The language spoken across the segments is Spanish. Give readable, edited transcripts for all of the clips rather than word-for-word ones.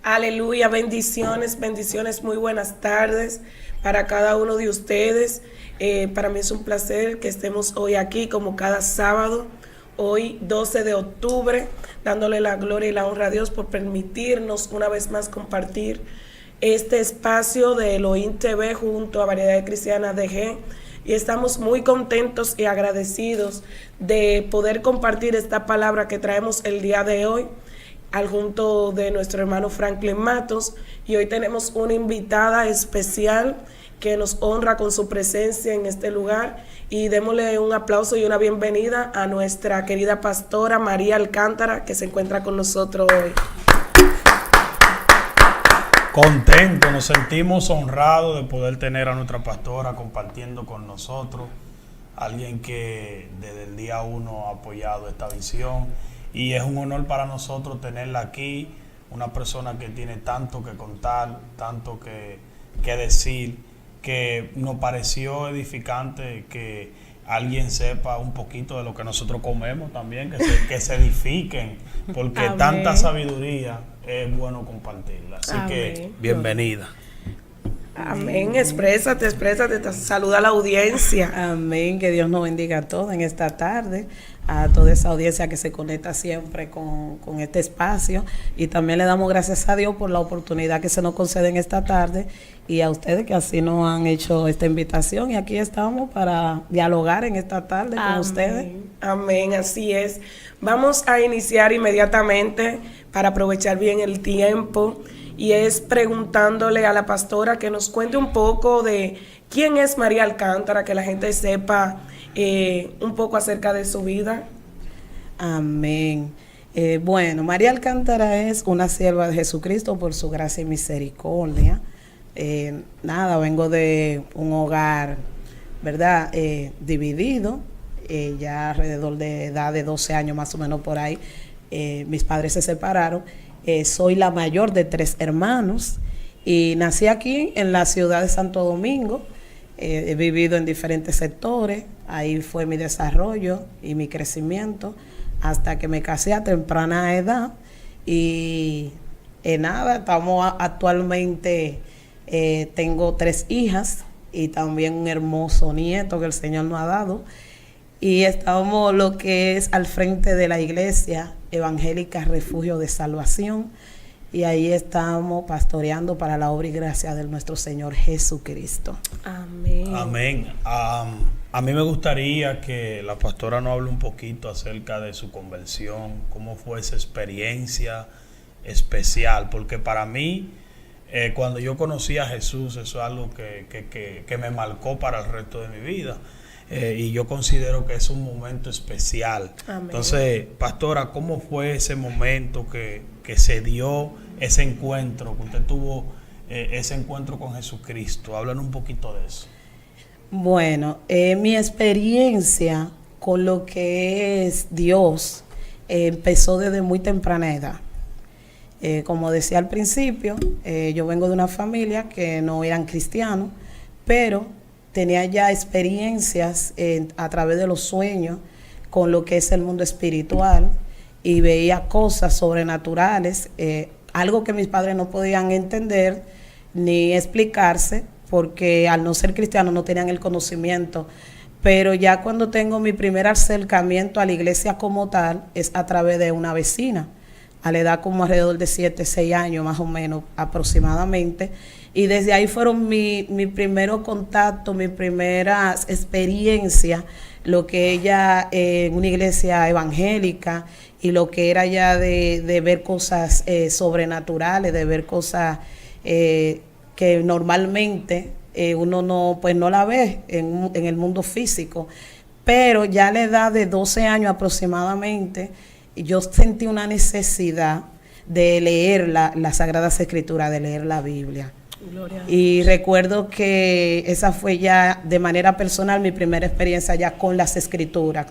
Aleluya, bendiciones, bendiciones, muy buenas tardes para cada uno de ustedes. Para mí es un placer que estemos hoy aquí como cada sábado, hoy 12 de octubre, dándole la gloria y la honra a Dios por permitirnos una vez más compartir este espacio de Elohim TV junto a Variedades Cristianas DG. Y estamos muy contentos y agradecidos de poder compartir esta palabra que traemos el día de hoy al junto de nuestro hermano Franklin Matos, y hoy tenemos una invitada especial que nos honra con su presencia en este lugar, y démosle un aplauso y una bienvenida a nuestra querida pastora María Alcántara, que se encuentra con nosotros hoy. Contentos, nos sentimos honrados de poder tener a nuestra pastora compartiendo con nosotros, alguien que desde el día 1 ha apoyado esta visión. Y es un honor para nosotros tenerla aquí, una persona que tiene tanto que contar, tanto que decir, que nos pareció edificante que alguien sepa un poquito de lo que nosotros comemos también, que se edifiquen, porque Amén. Tanta sabiduría es bueno compartirla. Así Amén. Que bienvenida. Amén, exprésate, saluda a la audiencia. Amén, que Dios nos bendiga a todos en esta tarde, a toda esa audiencia que se conecta siempre con este espacio, y también le damos gracias a Dios por la oportunidad que se nos concede en esta tarde, y a ustedes que así nos han hecho esta invitación, y aquí estamos para dialogar en esta tarde con ustedes. Amén, así es. Vamos a iniciar inmediatamente para aprovechar bien el tiempo, y es preguntándole a la pastora que nos cuente un poco de quién es María Alcántara, que la gente sepa un poco acerca de su vida. Amén. Bueno, María Alcántara es una sierva de Jesucristo por su gracia y misericordia. Vengo de un hogar, ¿verdad? Dividido, ya alrededor de edad de 12 años más o menos por ahí. Mis padres se separaron. Soy la mayor de 3 hermanos y nací aquí en la ciudad de Santo Domingo. He vivido en diferentes sectores, ahí fue mi desarrollo y mi crecimiento hasta que me casé a temprana edad, y estamos actualmente, tengo 3 hijas y también un hermoso nieto que el Señor nos ha dado, y estamos lo que es al frente de la iglesia evangélica Refugio de Salvación, y ahí estamos pastoreando para la obra y gracia de nuestro Señor Jesucristo. Amén. Amén. A mí me gustaría que la pastora nos hable un poquito acerca de su conversión, cómo fue esa experiencia especial, porque para mí, cuando yo conocí a Jesús, eso es algo que me marcó para el resto de mi vida. Y yo considero que es un momento especial. Amén. Entonces, pastora, ¿cómo fue ese momento que se dio ese encuentro, que usted tuvo ese encuentro con Jesucristo? Háblanos un poquito de eso. Bueno, mi experiencia con lo que es Dios empezó desde muy temprana edad. Como decía al principio, yo vengo de una familia que no eran cristianos, pero tenía ya experiencias a través de los sueños con lo que es el mundo espiritual y veía cosas sobrenaturales, algo que mis padres no podían entender ni explicarse, porque al no ser cristianos no tenían el conocimiento. Pero ya cuando tengo mi primer acercamiento a la iglesia como tal, es a través de una vecina, a la edad como alrededor de 7, 6 años más o menos aproximadamente. Y desde ahí fueron mi primeros contactos, mi primeras experiencias, lo que ella en una iglesia evangélica y lo que era ya de ver cosas sobrenaturales, de ver cosas que normalmente uno no, pues no la ve en el mundo físico. Pero ya a la edad de 12 años aproximadamente, yo sentí una necesidad de leer la Sagradas Escrituras, de leer la Biblia. Gloria a Dios. Y recuerdo que esa fue ya de manera personal mi primera experiencia ya con las Escrituras.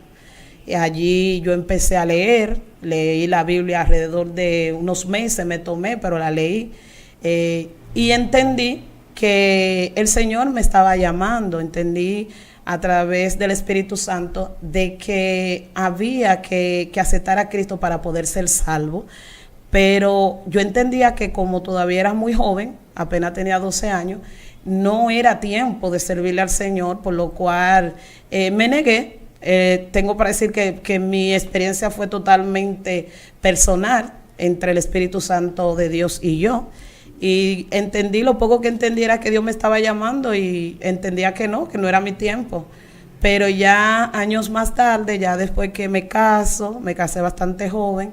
Y allí yo empecé a leí la Biblia alrededor de unos meses, me tomé, pero la leí. Y entendí que el Señor me estaba llamando, entendí a través del Espíritu Santo de que había que aceptar a Cristo para poder ser salvo, pero yo entendía que como todavía era muy joven, apenas tenía 12 años, no era tiempo de servirle al Señor, por lo cual me negué. Tengo para decir que mi experiencia fue totalmente personal entre el Espíritu Santo de Dios y yo. Y entendí, lo poco que entendí era que Dios me estaba llamando y entendía que no era mi tiempo. Pero ya años más tarde, ya después que me casé bastante joven,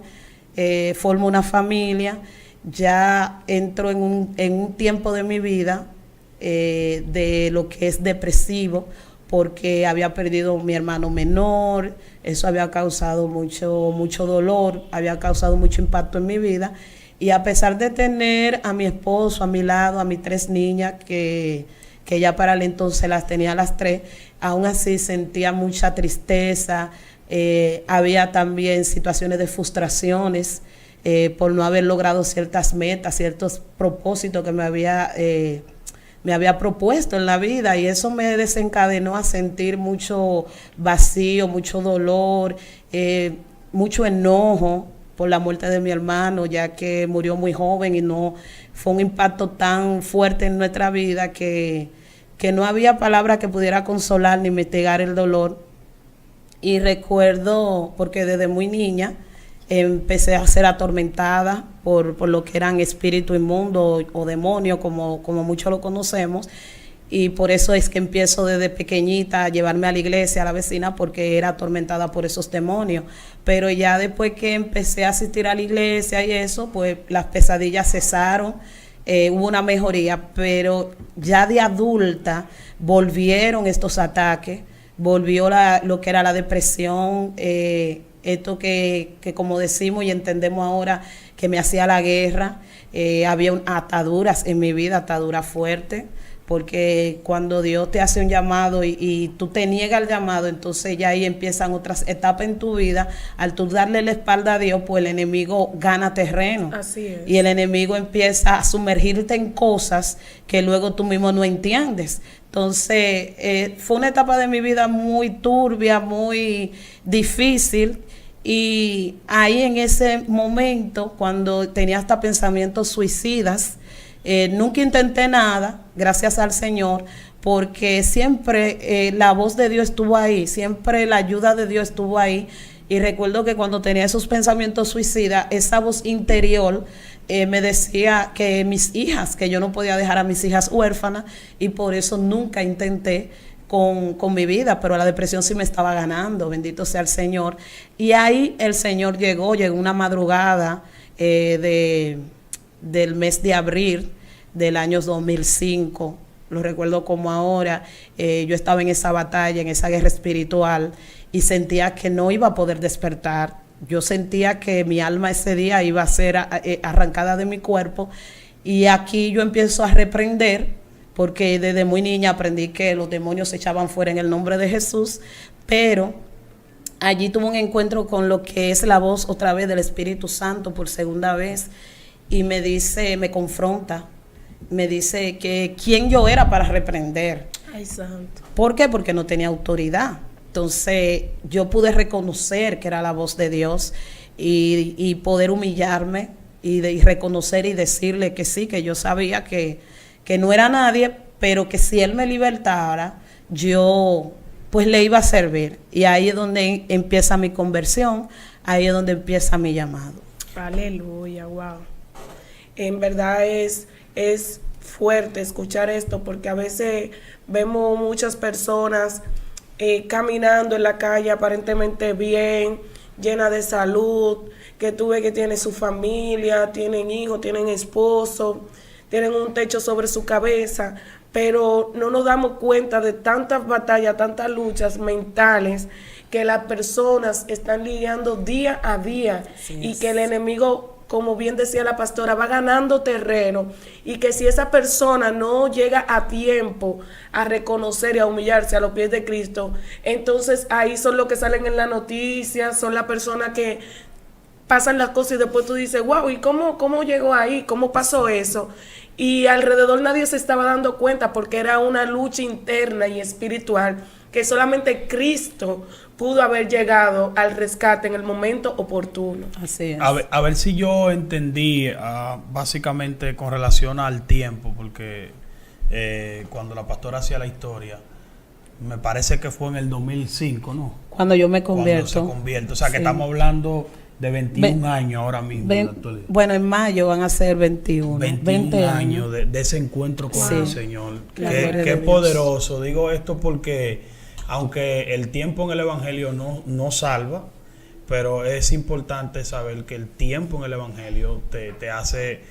formo una familia, ya entro en un tiempo de mi vida de lo que es depresivo, porque había perdido a mi hermano menor, eso había causado mucho dolor, había causado mucho impacto en mi vida. Y a pesar de tener a mi esposo a mi lado, a mis 3 niñas, que ya para el entonces las tenía las 3, aún así sentía mucha tristeza. Había también situaciones de frustraciones por no haber logrado ciertas metas, ciertos propósitos que me había propuesto en la vida, y eso me desencadenó a sentir mucho vacío, mucho dolor, mucho enojo por la muerte de mi hermano, ya que murió muy joven y no fue un impacto tan fuerte en nuestra vida que no había palabra que pudiera consolar ni mitigar el dolor. Y recuerdo, porque desde muy niña empecé a ser atormentada por lo que eran espíritu inmundo o demonio, como muchos lo conocemos. Y por eso es que empiezo desde pequeñita a llevarme a la iglesia, a la vecina, porque era atormentada por esos demonios. Pero ya después que empecé a asistir a la iglesia y eso, pues las pesadillas cesaron, hubo una mejoría, pero ya de adulta volvieron estos ataques, volvió lo que era la depresión, esto que como decimos y entendemos ahora, que me hacía la guerra. Había ataduras en mi vida, ataduras fuertes, porque cuando Dios te hace un llamado y tú te niegas al llamado, entonces ya ahí empiezan otras etapas en tu vida. Al tú darle la espalda a Dios, pues el enemigo gana terreno. Así es. Y el enemigo empieza a sumergirte en cosas que luego tú mismo no entiendes. Entonces, fue una etapa de mi vida muy turbia, muy difícil. Y ahí en ese momento, cuando tenía hasta pensamientos suicidas, nunca intenté nada, gracias al Señor, porque siempre la voz de Dios estuvo ahí, siempre la ayuda de Dios estuvo ahí. Y recuerdo que cuando tenía esos pensamientos suicidas, esa voz interior me decía que mis hijas, que yo no podía dejar a mis hijas huérfanas, y por eso nunca intenté con mi vida, pero la depresión sí me estaba ganando, bendito sea el Señor. Y ahí el Señor llegó una madrugada del mes de abril del año 2005, lo recuerdo como ahora. Yo estaba en esa batalla, en esa guerra espiritual, y sentía que no iba a poder despertar. Yo sentía que mi alma ese día iba a ser arrancada de mi cuerpo, y aquí yo empiezo a reprender porque desde muy niña aprendí que los demonios se echaban fuera en el nombre de Jesús, pero allí tuve un encuentro con lo que es la voz otra vez del Espíritu Santo por segunda vez, y me dice, me confronta, me dice que quién yo era para reprender. Ay, santo. ¿Por qué? Porque no tenía autoridad. Entonces yo pude reconocer que era la voz de Dios y poder humillarme y reconocer y decirle que sí, que yo sabía que no era nadie, pero que si Él me libertara, yo pues le iba a servir. Y ahí es donde empieza mi conversión, ahí es donde empieza mi llamado. Aleluya, wow. En verdad es fuerte escuchar esto, porque a veces vemos muchas personas caminando en la calle aparentemente bien, llena de salud, que tú ves que tienen su familia, tienen hijos, tienen esposo, tienen un techo sobre su cabeza, pero no nos damos cuenta de tantas batallas, tantas luchas mentales que las personas están lidiando día a día, y que el enemigo, como bien decía la pastora, va ganando terreno, y que si esa persona no llega a tiempo a reconocer y a humillarse a los pies de Cristo, entonces ahí son los que salen en la noticia, son las personas que pasan las cosas y después tú dices, wow, ¿y cómo llegó ahí? ¿Cómo pasó eso? Y alrededor nadie se estaba dando cuenta, porque era una lucha interna y espiritual que solamente Cristo pudo haber llegado al rescate en el momento oportuno. Así es. A ver si yo entendí básicamente con relación al tiempo, porque cuando la pastora hacía la historia, me parece que fue en el 2005, ¿no? Cuando yo me convierto. Cuando se convierte. O sea, que Sí. estamos hablando de 21 años ahora mismo. En la actualidad. Bueno, en mayo van a ser 21. 21 años de ese encuentro con Sí. el Señor. La gloria de Qué Dios. poderoso. Digo esto porque, aunque el tiempo en el Evangelio no salva, pero es importante saber que el tiempo en el Evangelio te hace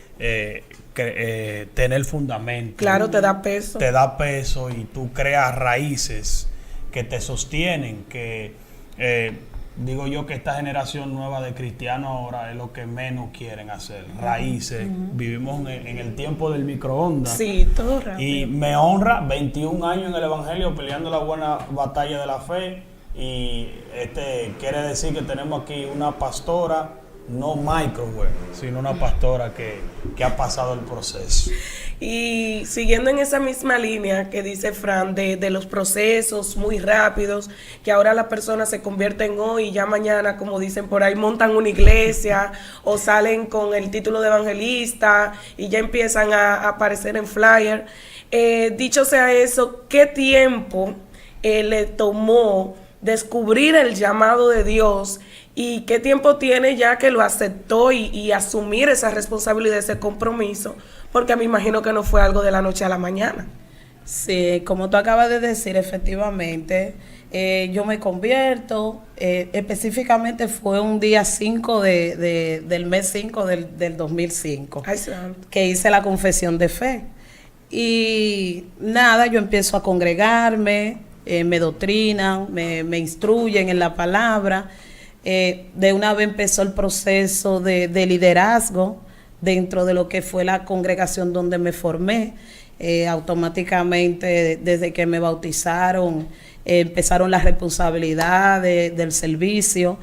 tener fundamento. Claro, te da peso. Te da peso, y tú creas raíces que te sostienen, que digo yo que esta generación nueva de cristianos ahora es lo que menos quieren hacer, raíces. Vivimos en el tiempo del microondas. Sí, todo rápido. Y me honra 21 años en el Evangelio peleando la buena batalla de la fe, y quiere decir que tenemos aquí una pastora, no microwave, sino una pastora que ha pasado el proceso. Y siguiendo en esa misma línea que dice Fran, de los procesos muy rápidos, que ahora las personas se convierten hoy y ya mañana, como dicen por ahí, montan una iglesia o salen con el título de evangelista y ya empiezan a aparecer en flyer. Dicho sea eso, ¿qué tiempo le tomó descubrir el llamado de Dios? ¿Y qué tiempo tiene ya que lo aceptó y asumir esa responsabilidad, ese compromiso? Porque me imagino que no fue algo de la noche a la mañana. Sí, como tú acabas de decir, efectivamente, yo me convierto, específicamente fue un día 5 del mes 5 del 2005, Ay, santo. que hice la confesión de fe. Y nada, yo empiezo a congregarme, me doctrinan, me instruyen en la palabra. De una vez empezó el proceso de liderazgo dentro de lo que fue la congregación donde me formé. Automáticamente, desde que me bautizaron, empezaron las responsabilidades del servicio,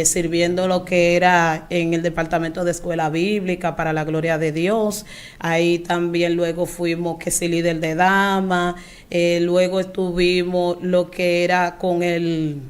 sirviendo lo que era en el departamento de escuela bíblica para la gloria de Dios. Ahí también luego fuimos que sí líder de dama, luego estuvimos lo que era con el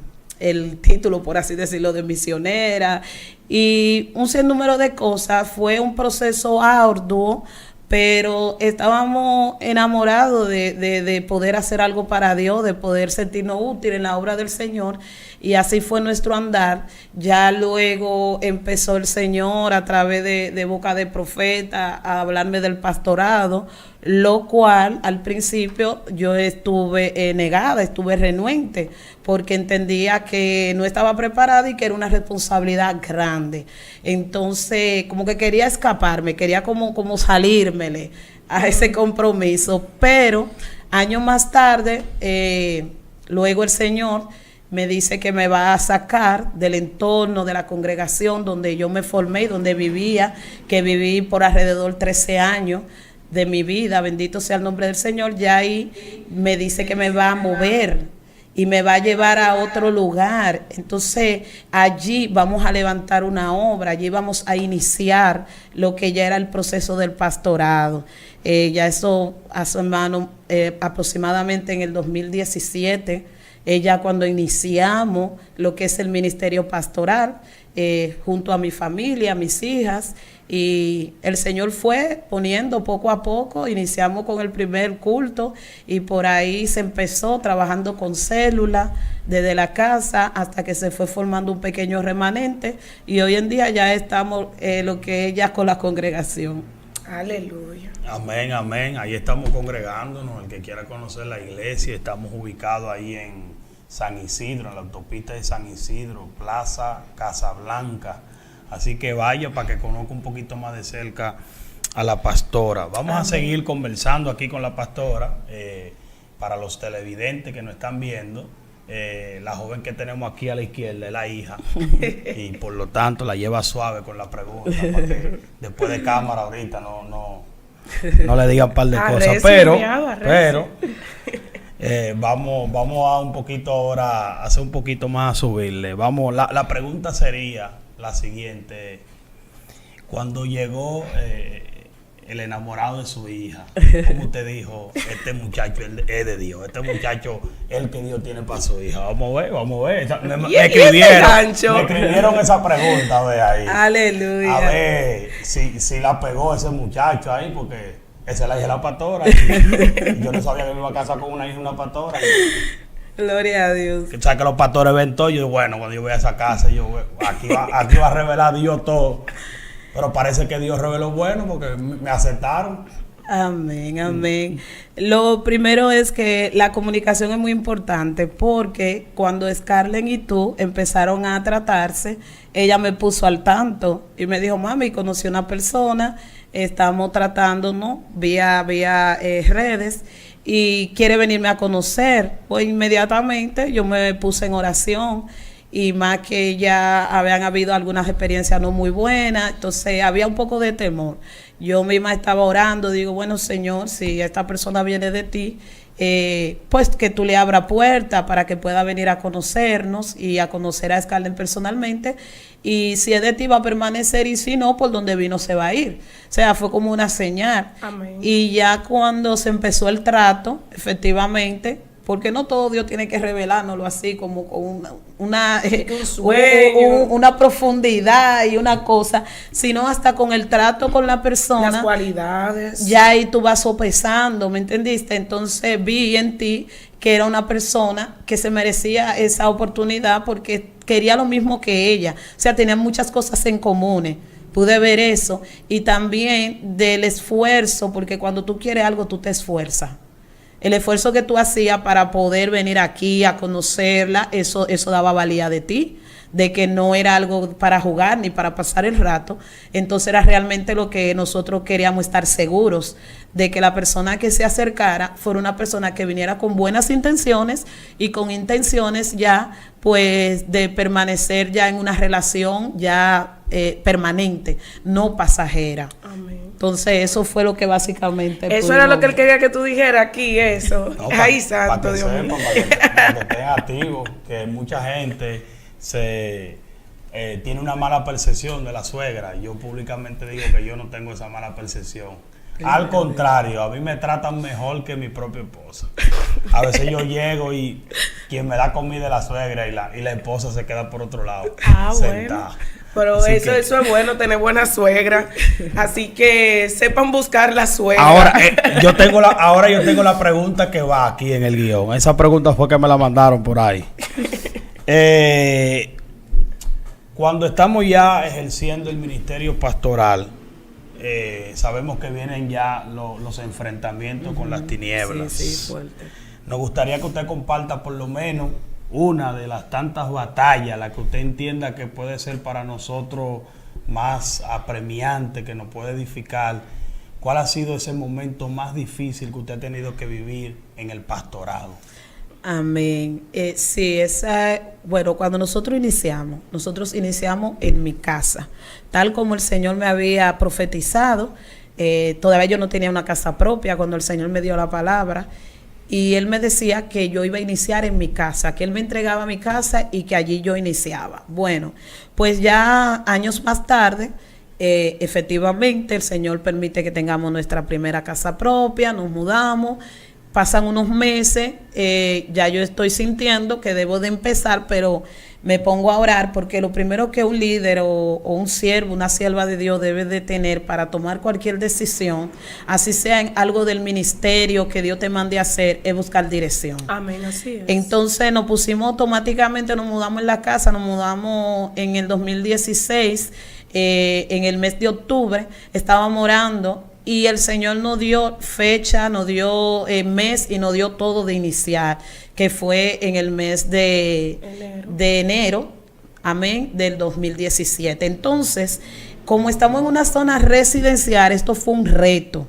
título, por así decirlo, de misionera, y un sinnúmero de cosas. Fue un proceso arduo, pero estábamos enamorados de poder hacer algo para Dios, de poder sentirnos útiles en la obra del Señor, y así fue nuestro andar. Ya luego empezó el Señor a través de boca de profeta a hablarme del pastorado, lo cual al principio yo estuve negada, estuve renuente, porque entendía que no estaba preparada y que era una responsabilidad grande. Entonces, como que quería escaparme, quería como salírmele a ese compromiso. Pero años más tarde, luego el Señor me dice que me va a sacar del entorno de la congregación donde yo me formé y donde vivía, que viví por alrededor 13 años. de mi vida, bendito sea el nombre del Señor, ya ahí me dice que me va a mover y me va a llevar a otro lugar. Entonces allí vamos a levantar una obra, allí vamos a iniciar lo que ya era el proceso del pastorado. Ya eso a su hermano aproximadamente en el 2017, ya cuando iniciamos lo que es el ministerio pastoral, junto a mi familia, mis hijas, y el Señor fue poniendo poco a poco. Iniciamos con el primer culto y por ahí se empezó trabajando con células desde la casa hasta que se fue formando un pequeño remanente, y hoy en día ya estamos lo que es ya con la congregación. Aleluya. Amén, amén. Ahí estamos congregándonos. El que quiera conocer la iglesia, estamos ubicados ahí en San Isidro, en la autopista de San Isidro, Plaza Casablanca. Así que vaya para que conozca un poquito más de cerca a la pastora. Vamos a seguir conversando aquí con la pastora. Para los televidentes que nos están viendo, la joven que tenemos aquí a la izquierda es la hija y por lo tanto la lleva suave con la pregunta para que después de cámara ahorita no le digan un par de cosas, pero vamos a un poquito ahora, a hacer un poquito más, a subirle. La pregunta sería la siguiente: cuando llegó el enamorado de su hija, ¿cómo usted dijo, este muchacho es de Dios, este muchacho es el que Dios tiene para su hija? Vamos a ver. Me escribieron esa pregunta, a ver ahí. Aleluya. A ver si la pegó ese muchacho ahí, porque esa es la hija de la pastora. Y yo no sabía que me iba a casar con una hija de una pastora. Gloria a Dios. O sea, que los pastores ven todo. Yo, bueno, cuando yo voy a esa casa, aquí va a revelar Dios todo. Pero parece que Dios reveló bueno porque me aceptaron. Amén, amén. Lo primero es que la comunicación es muy importante, porque cuando Scarlett y tú empezaron a tratarse, ella me puso al tanto y me dijo: mami, conocí a una persona, estamos tratándonos vía redes y quiere venirme a conocer. Pues inmediatamente yo me puse en oración, y más que ya habían habido algunas experiencias no muy buenas, entonces había un poco de temor. Yo misma estaba orando, digo: bueno, Señor, si esta persona viene de ti, pues que tú le abras puerta para que pueda venir a conocernos y a conocer a Scarlett personalmente, y si es de ti va a permanecer, y si no, por donde vino se va a ir. O sea, fue como una señal. Amén. Y ya cuando se empezó el trato, efectivamente, porque no todo Dios tiene que revelárnoslo así como con una sueño, una profundidad y una cosa, sino hasta con el trato con la persona, las cualidades. ya ahí tú vas sopesando, ¿me entendiste? Entonces vi en ti que era una persona que se merecía esa oportunidad porque quería lo mismo que ella, o sea, tenían muchas cosas en común. Pude ver eso, y también del esfuerzo, porque cuando tú quieres algo tú te esfuerzas. El esfuerzo que tú hacías para poder venir aquí a conocerla, eso daba valía de ti, de que no era algo para jugar ni para pasar el rato. Entonces era realmente lo que nosotros queríamos, estar seguros de que la persona que se acercara fuera una persona que viniera con buenas intenciones y con intenciones ya pues de permanecer ya en una relación ya permanente, no pasajera. Amén. Entonces eso fue lo que básicamente eso era lo que él quería que tú dijeras aquí, eso. No, Ay, santo para que Dios mío. para que estén activos, que mucha gente tiene una mala percepción de la suegra. Yo públicamente digo que yo no tengo esa mala percepción. Al contrario, a mí me tratan mejor que mi propia esposa. A veces yo llego y quien me da comida es la suegra, y la esposa se queda por otro lado, sentada. Bueno. Pero eso es bueno, tener buena suegra. Así que sepan buscar la suegra. Ahora yo tengo la pregunta que va aquí en el guión. Esa pregunta fue que me la mandaron por ahí. Cuando estamos ya ejerciendo el ministerio pastoral, sabemos que vienen ya los enfrentamientos con las tinieblas. Sí, fuerte. Nos gustaría que usted comparta por lo menos una de las tantas batallas, la que usted entienda que puede ser para nosotros más apremiante, que nos puede edificar. ¿Cuál ha sido ese momento más difícil que usted ha tenido que vivir en el pastorado? Amén. Sí, bueno, cuando nosotros iniciamos en mi casa, tal como el Señor me había profetizado. Todavía yo no tenía una casa propia cuando el Señor me dio la palabra. Y Él me decía que yo iba a iniciar en mi casa, que Él me entregaba mi casa y que allí yo iniciaba. Bueno, pues ya años más tarde, efectivamente, el Señor permite que tengamos nuestra primera casa propia, nos mudamos. Pasan unos meses, ya yo estoy sintiendo que debo de empezar, pero me pongo a orar porque lo primero que un líder o un siervo, una sierva de Dios debe de tener para tomar cualquier decisión, así sea en algo del ministerio que Dios te mande a hacer, es buscar dirección. Amén, así es. Entonces nos pusimos automáticamente, nos mudamos en la casa, nos mudamos en el 2016, en el mes de octubre, estábamos orando. Y el Señor nos dio fecha, nos dio mes y nos dio todo de iniciar, que fue en el mes de enero, amén, del 2017. Entonces, como estamos en una zona residencial, esto fue un reto.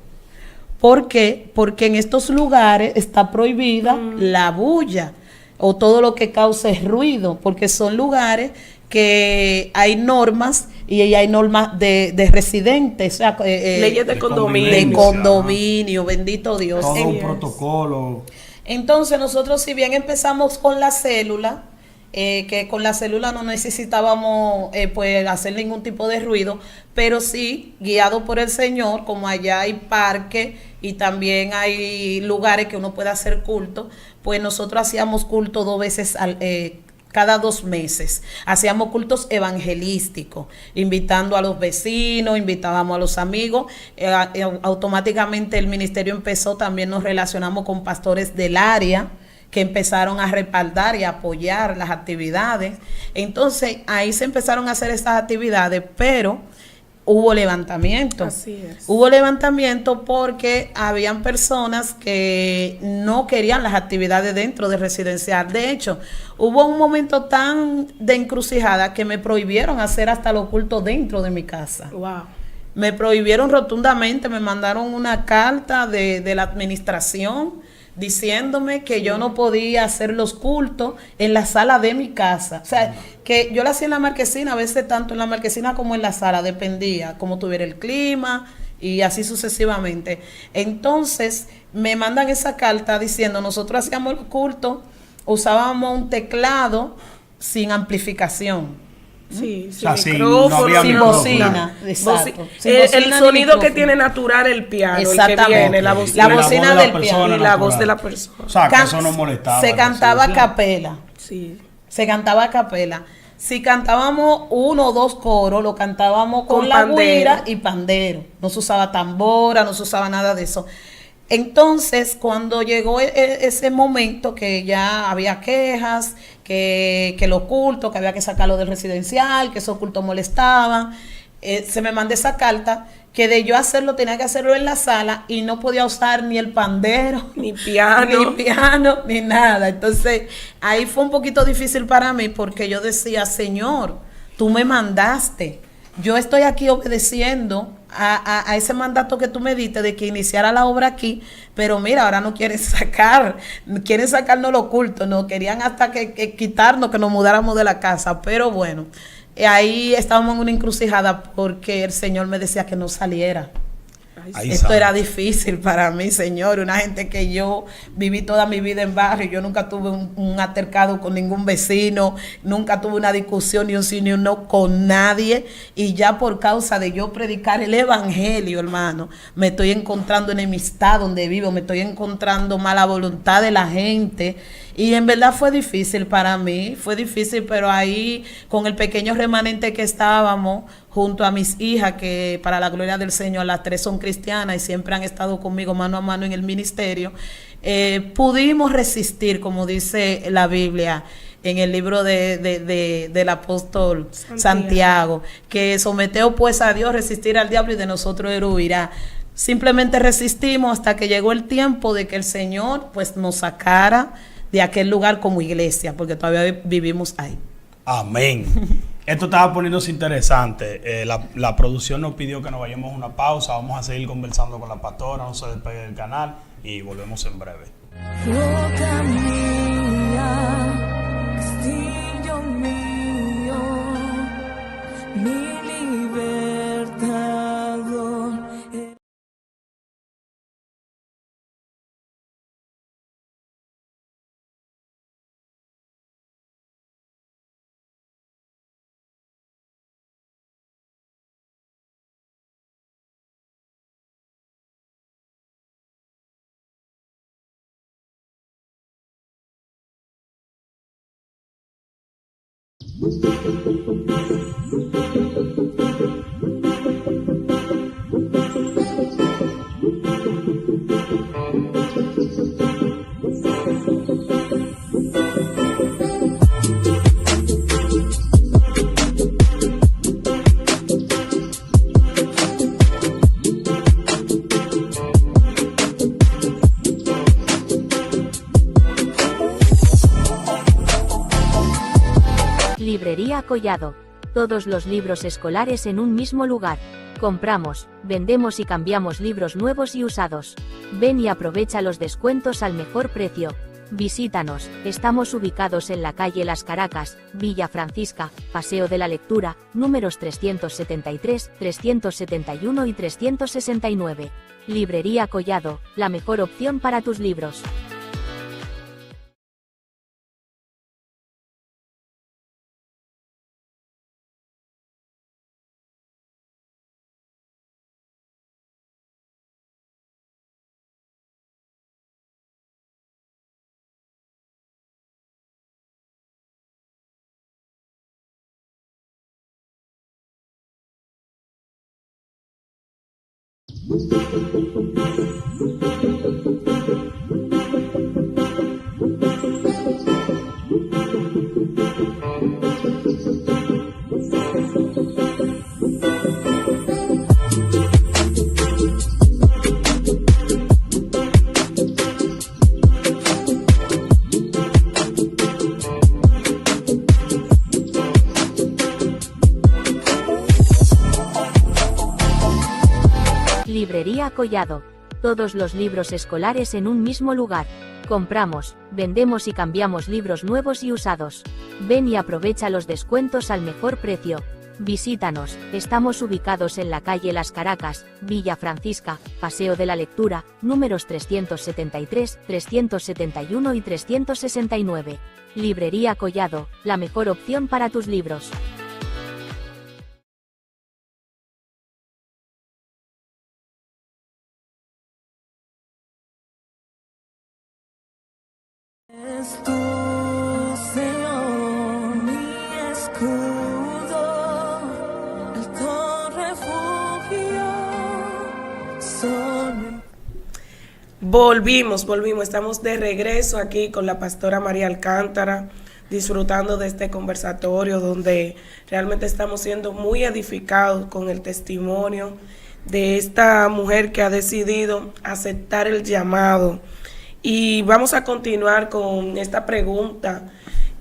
¿Por qué? Porque en estos lugares está prohibida la bulla o todo lo que cause ruido, porque son lugares que hay normas y hay normas de residentes, o sea, leyes de condominio. De condominio, bendito Dios. Todo un protocolo. Entonces nosotros, si bien empezamos con la célula, que con la célula no necesitábamos pues hacer ningún tipo de ruido, pero sí, guiado por el Señor, como allá hay parques y también hay lugares que uno puede hacer culto, pues nosotros hacíamos culto 2 veces cada 2 meses. Hacíamos cultos evangelísticos, invitando a los vecinos, invitábamos a los amigos. Automáticamente el ministerio empezó, también nos relacionamos con pastores del área que empezaron a respaldar y a apoyar las actividades. Entonces ahí se empezaron a hacer estas actividades, pero hubo levantamiento. Así es. Hubo levantamiento porque habían personas que no querían las actividades dentro de residencial. De hecho, hubo un momento tan de encrucijada que me prohibieron hacer hasta los cultos dentro de mi casa. Wow. Me prohibieron rotundamente, me mandaron una carta de la administración diciéndome que yo no podía hacer los cultos en la sala de mi casa. O sea, que yo la hacía en la marquesina, a veces tanto en la marquesina como en la sala, dependía cómo tuviera el clima y así sucesivamente. Entonces, me mandan esa carta diciendo, nosotros hacíamos el culto, usábamos un teclado sin amplificación. Sí, O sea, sin no micrófono, había Sin micrófono. bocina, exacto. Sin El bocina ni sonido que micrófono. tiene natural el piano, el que Exactamente. viene, la La bocina. bocina voz de del la piano persona y la voz natural. de la persona. O sea, que Can- eso no molestaba. Se cantaba a sí. capela. Sí. Se cantaba a capela. Si cantábamos 1 o 2 coros, lo cantábamos con la pandero. güira y pandero. No se usaba tambora, no se usaba nada de eso. Entonces, cuando llegó ese momento que ya había quejas, que los cultos, que había que sacarlo del residencial, que esos cultos molestaban, se me mandó esa carta que de yo hacerlo tenía que hacerlo en la sala y no podía usar ni el pandero, Ni piano. ni nada. Entonces, ahí fue un poquito difícil para mí porque yo decía, Señor, tú me mandaste. Yo estoy aquí obedeciendo a ese mandato que tú me diste de que iniciara la obra aquí, pero mira, ahora no quieren sacarnos lo oculto, no querían hasta que quitarnos, que nos mudáramos de la casa, pero bueno, ahí estábamos en una encrucijada porque el Señor me decía que no saliera. Ahí Esto sabe. era difícil para mí, Señor, una gente que yo viví toda mi vida en barrio, yo nunca tuve un altercado con ningún vecino, nunca tuve una discusión ni un sí ni un no con nadie, y ya por causa de yo predicar el evangelio, hermano, me estoy encontrando enemistad donde vivo, me estoy encontrando mala voluntad de la gente, y en verdad fue difícil para mí, fue difícil, pero ahí con el pequeño remanente que estábamos, junto a mis hijas, que para la gloria del Señor, las 3 son cristianas y siempre han estado conmigo mano a mano en el ministerio, pudimos resistir, como dice la Biblia, en el libro del apóstol Santiago, que someteos pues a Dios, resistir al diablo y de nosotros él huirá. Simplemente resistimos hasta que llegó el tiempo de que el Señor pues nos sacara de aquel lugar como iglesia, porque todavía vivimos ahí. Amén. Esto estaba poniéndose interesante. La producción nos pidió que nos vayamos a una pausa. Vamos a seguir conversando con la pastora. No se despegue del canal y volvemos en breve. Roca mía, castillo mío, mi libertad. Librería Collado. Todos los libros escolares en un mismo lugar. Compramos, vendemos y cambiamos libros nuevos y usados. Ven y aprovecha los descuentos al mejor precio. Visítanos, estamos ubicados en la calle Las Caracas, Villa Francisca, Paseo de la Lectura, números 373, 371 y 369. Librería Collado, la mejor opción para tus libros. Librería Collado. Todos los libros escolares en un mismo lugar. Compramos, vendemos y cambiamos libros nuevos y usados. Ven y aprovecha los descuentos al mejor precio. Visítanos, estamos ubicados en la calle Las Caracas, Villa Francisca, Paseo de la Lectura, números 373, 371 y 369. Librería Collado, la mejor opción para tus libros. Es tú, Señor, mi escudo, alto refugio, sol. Volvimos, estamos de regreso aquí con la pastora María Alcántara, disfrutando de este conversatorio donde realmente estamos siendo muy edificados con el testimonio de esta mujer que ha decidido aceptar el llamado. Y vamos a continuar con esta pregunta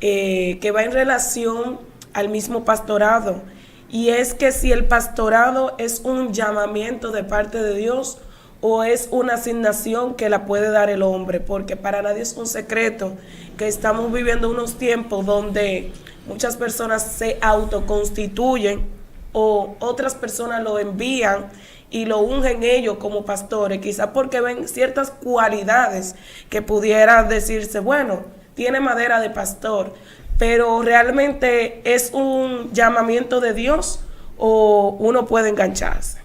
que va en relación al mismo pastorado. Y es que si el pastorado es un llamamiento de parte de Dios o es una asignación que la puede dar el hombre. Porque para nadie es un secreto que estamos viviendo unos tiempos donde muchas personas se autoconstituyen o otras personas lo envían y lo ungen ellos como pastores, quizás porque ven ciertas cualidades que pudiera decirse, bueno, tiene madera de pastor, pero realmente es un llamamiento de Dios o uno puede engancharse.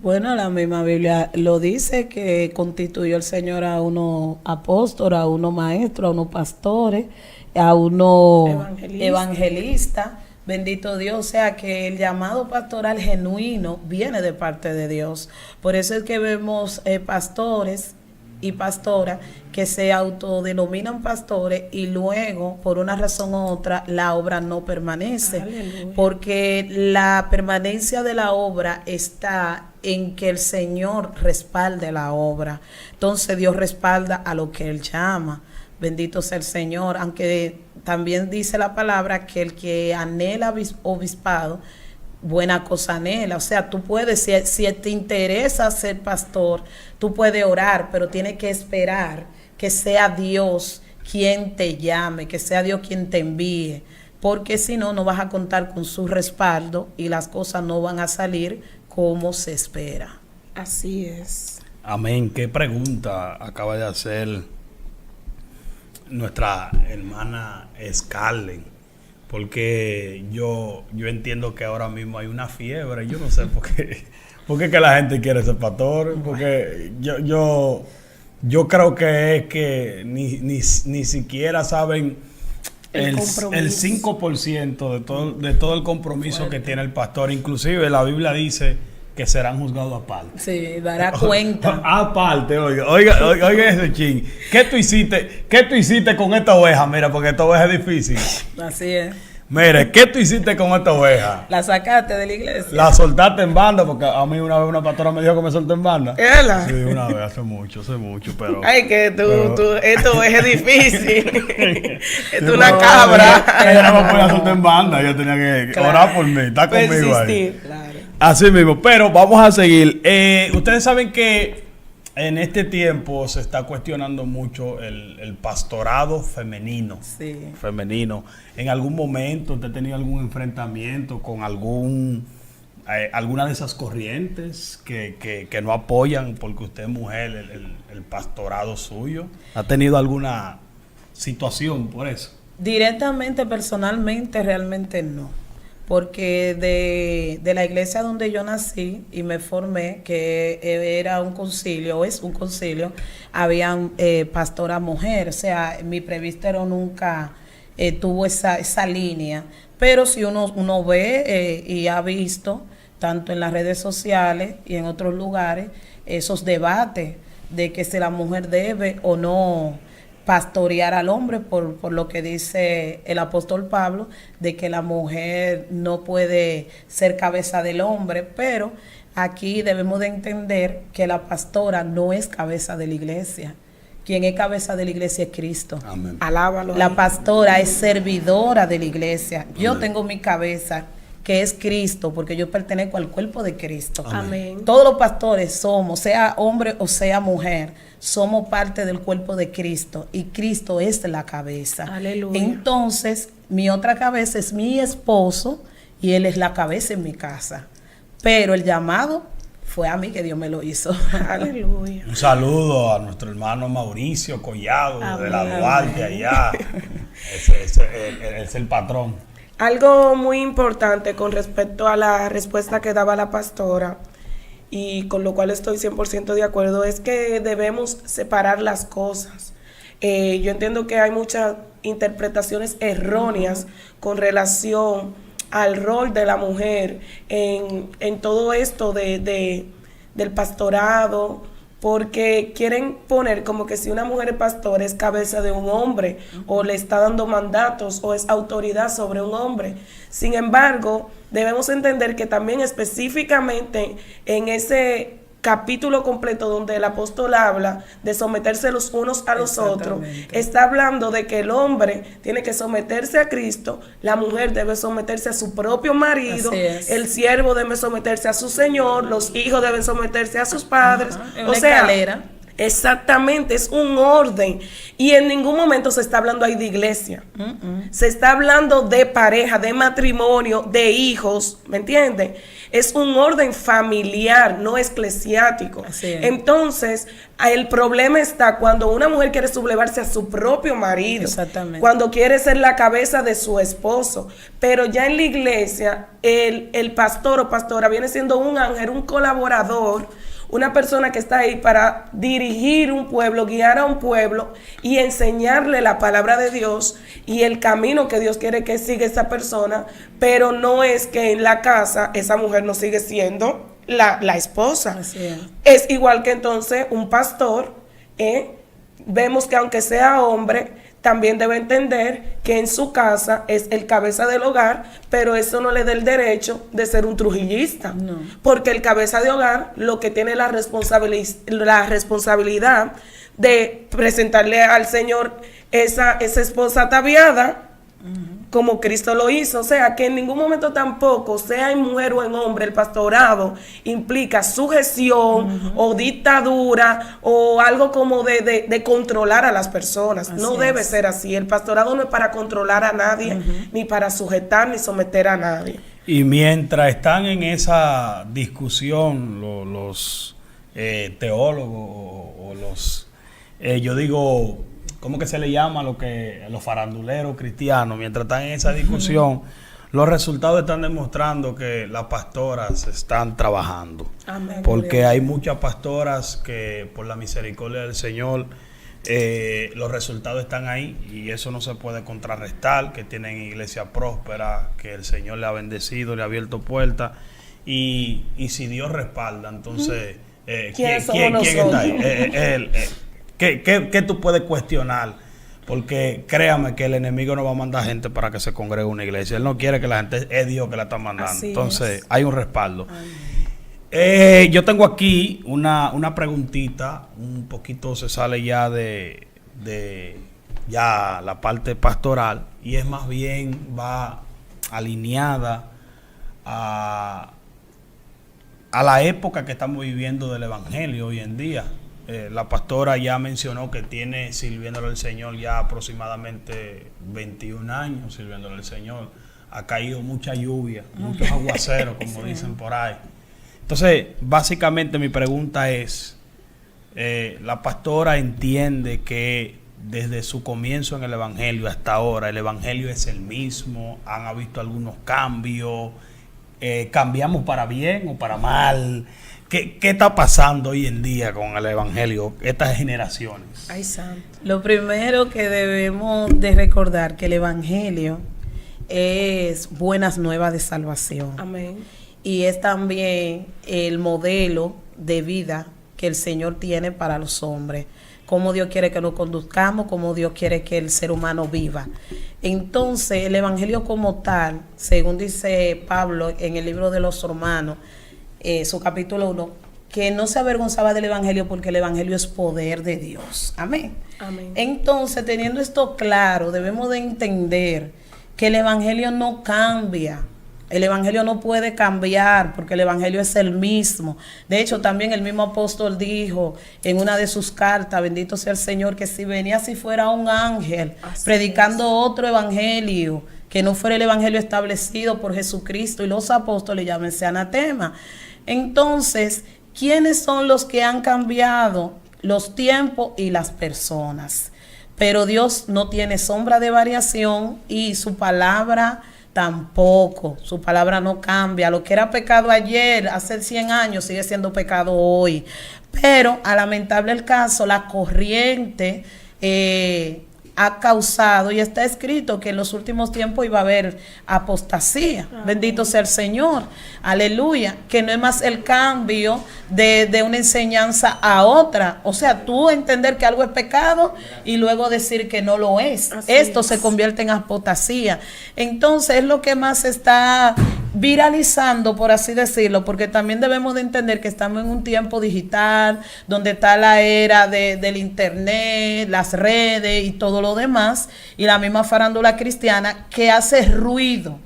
Bueno, la misma Biblia lo dice, que constituyó el Señor a unos apóstoles, a unos maestros, a unos pastores, a unos evangelistas. Bendito Dios, o sea que el llamado pastoral genuino viene de parte de Dios. Por eso es que vemos pastores y pastoras que se autodenominan pastores y luego, por una razón u otra, la obra no permanece. Aleluya. Porque la permanencia de la obra está en que el Señor respalde la obra. Entonces Dios respalda a lo que Él llama. Bendito sea el Señor, aunque también dice la palabra que el que anhela obispado, buena cosa anhela. O sea, tú puedes, si te interesa ser pastor, tú puedes orar, pero tienes que esperar que sea Dios quien te llame, que sea Dios quien te envíe, porque si no, no vas a contar con su respaldo y las cosas no van a salir como se espera. Así es. Amén. ¿Qué pregunta acaba de hacer nuestra hermana Scarlett? Porque yo entiendo que ahora mismo hay una fiebre. Yo no sé por qué que la gente quiere ser pastor. Porque yo creo que es que ni siquiera saben El el compromiso. 5% de todo el compromiso que tiene el pastor. Inclusive la Biblia dice que serán juzgados aparte. Sí, dará cuenta. Aparte, oiga ese ching. ¿Qué tú hiciste con esta oveja? Mira, porque esta oveja es difícil. Así es. Mire, ¿qué tú hiciste con esta oveja? La sacaste de la iglesia. La soltaste en banda, porque a mí una vez una pastora me dijo que me solté en banda. ¿Ela? Sí, una vez, hace mucho, pero... Ay, que esto es difícil. Es Sí, una pero cabra. Ella no me podía soltar en banda, ella tenía que Claro. orar por mí, está conmigo ahí. Persistir. Claro. Así mismo, pero vamos a seguir. Ustedes saben que en este tiempo se está cuestionando mucho el pastorado femenino. Sí. Femenino. ¿En algún momento usted ha tenido algún enfrentamiento con alguna de esas corrientes que no apoyan porque usted es mujer el pastorado suyo? ¿Ha tenido alguna situación por eso? Directamente, personalmente, realmente no. Porque de la iglesia donde yo nací y me formé, que era un concilio, o es un concilio, habían pastora mujer. O sea, mi presbítero nunca tuvo esa línea. Pero si uno ve y ha visto, tanto en las redes sociales y en otros lugares, esos debates de que si la mujer debe o no pastorear al hombre por lo que dice el apóstol Pablo, de que la mujer no puede ser cabeza del hombre, pero aquí debemos de entender que la pastora no es cabeza de la iglesia. Quien es cabeza de la iglesia es Cristo. Amén. Alábalo. La ahí. pastora es servidora de la iglesia. Yo tengo mi cabeza, que es Cristo, porque yo pertenezco al cuerpo de Cristo. Amén. Todos los pastores somos, sea hombre o sea mujer, somos parte del cuerpo de Cristo y Cristo es la cabeza. Aleluya. Entonces, mi otra cabeza es mi esposo y él es la cabeza en mi casa. Pero el llamado fue a mí, que Dios me lo hizo. Aleluya. Un saludo a nuestro hermano Mauricio Collado de la Amén. Duarte allá. Ese es el patrón. Algo muy importante con respecto a la respuesta que daba la pastora, y con lo cual estoy 100% de acuerdo, es que debemos separar las cosas. Yo entiendo que hay muchas interpretaciones erróneas con relación al rol de la mujer en todo esto del pastorado, porque quieren poner como que si una mujer es pastora es cabeza de un hombre, o le está dando mandatos, o es autoridad sobre un hombre. Sin embargo, debemos entender que también específicamente en ese capítulo completo donde el apóstol habla de someterse los unos a los otros, Exactamente. está hablando de que el hombre tiene que someterse a Cristo, la mujer debe someterse a su propio marido, Así es. el siervo debe someterse a su señor, los hijos deben someterse a sus padres. Ajá, en O una sea, escalera. exactamente, es un orden. Y en ningún momento se está hablando ahí de iglesia. Se está hablando de pareja, de matrimonio, de hijos, ¿me entienden? Es un orden familiar, no eclesiástico. Así es. Entonces, el problema está cuando una mujer quiere sublevarse a su propio marido. Exactamente. Cuando quiere ser la cabeza de su esposo. Pero ya en la iglesia, el pastor o pastora viene siendo un ángel, un colaborador, una persona que está ahí para dirigir un pueblo, guiar a un pueblo y enseñarle la palabra de Dios y el camino que Dios quiere que siga esa persona, pero no es que en la casa esa mujer no sigue siendo la esposa. Así es. Es igual que entonces un pastor, vemos que aunque sea hombre, también debe entender que en su casa es el cabeza del hogar, pero eso no le da el derecho de ser un trujillista. No. Porque el cabeza de hogar lo que tiene la responsabilidad de presentarle al Señor esa esposa ataviada, como Cristo lo hizo. O sea, que en ningún momento tampoco, sea en mujer o en hombre, el pastorado implica sujeción o dictadura o algo como de controlar a las personas. Así No debe es. ser así. El pastorado no es para controlar a nadie, ni para sujetar, ni someter a nadie. Y mientras están en esa discusión los teólogos o los, yo digo, ¿cómo que se le llama los faranduleros cristianos? Mientras están en esa discusión, los resultados están demostrando que las pastoras están trabajando. Amén. Porque hay muchas pastoras que por la misericordia del Señor Los resultados están ahí y eso no se puede contrarrestar, que tienen iglesia próspera, que el Señor le ha bendecido, le ha abierto puertas y si Dios respalda, entonces ¿quién está ahí? ¿Qué tú puedes cuestionar? Porque créame que el enemigo no va a mandar gente para que se congregue una iglesia. Él no quiere que la gente, es Dios que la está mandando. Así entonces es. hay un respaldo. Yo tengo aquí una preguntita, un poquito se sale ya de ya la parte pastoral y es más bien va alineada a la época que estamos viviendo del evangelio hoy en día. La pastora ya mencionó que tiene sirviéndole al Señor ya aproximadamente 21 años sirviéndole al Señor. Ha caído mucha lluvia, muchos aguaceros, como Sí. dicen por ahí. Entonces, básicamente mi pregunta es, la pastora entiende que desde su comienzo en el Evangelio hasta ahora, el Evangelio es el mismo, han visto algunos cambios, cambiamos para bien o para mal. ¿Qué está pasando hoy en día con el Evangelio, estas generaciones? Ay, santo. Lo primero que debemos de recordar que el Evangelio es buenas nuevas de salvación. Amén. Y es también el modelo de vida que el Señor tiene para los hombres. Cómo Dios quiere que nos conduzcamos, cómo Dios quiere que el ser humano viva. Entonces, el Evangelio como tal, según dice Pablo en el libro de los Romanos, su capítulo 1, que no se avergonzaba del Evangelio porque el Evangelio es poder de Dios. Amén. Amén. Entonces, teniendo esto claro, debemos de entender que el Evangelio no cambia. El Evangelio no puede cambiar porque el Evangelio es el mismo. De hecho, también el mismo apóstol dijo en una de sus cartas, bendito sea el Señor, que si venía si fuera un ángel Así predicando otro evangelio, que no fuera el evangelio establecido por Jesucristo y los apóstoles, llámense anatema. Entonces, ¿quiénes son los que han cambiado los tiempos y las personas? Pero Dios no tiene sombra de variación y su palabra tampoco. Su palabra no cambia. Lo que era pecado ayer, hace 100 años, sigue siendo pecado hoy. Pero, a lamentable el caso, la corriente ha causado, y está escrito que en los últimos tiempos iba a haber apostasía. Bendito sea el Señor. Aleluya. Que no es más el cambio de una enseñanza a otra. O sea, tú entender que algo es pecado y luego decir que no lo es. Así Esto es. se convierte en apostasía. Entonces, es lo que más está viralizando, por así decirlo, porque también debemos de entender que estamos en un tiempo digital, donde está la era del internet, las redes y todo lo demás, y la misma farándula cristiana que hace ruido.